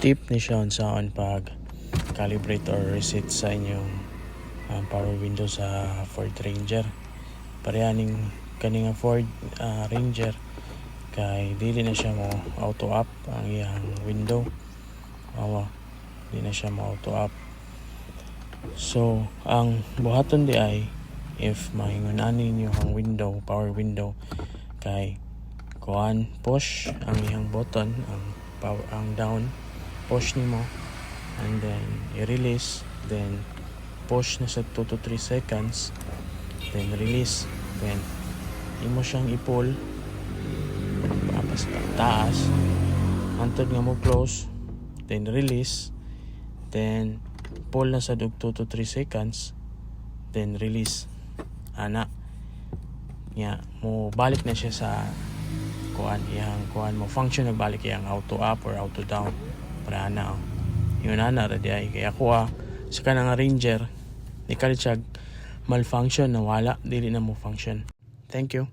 tip ni siya unsaon pag calibrate or reset sa inyong power window sa Ford Ranger. Parehaning kaning Ford Ranger kay dili na siya mo auto up ang iyang window. Di na siya mo auto up. So ang buhaton di ay if maingon ninyo ang window, power window, kay push ang iyang button, ang down, push nimo, and then i-release, then push na sa 2 to 3 seconds, then release, then imo siyang i-pull papas taas hantod nga mo close, then release, then pull na sa 2 to 3 seconds, then release. Mo balik na siya sa iyang mo function, nagbalik iyang auto up or auto down para yun radi ay kaya sa kanang Ranger ni kalitsag malfunction, nawala dili na mo function. Thank you.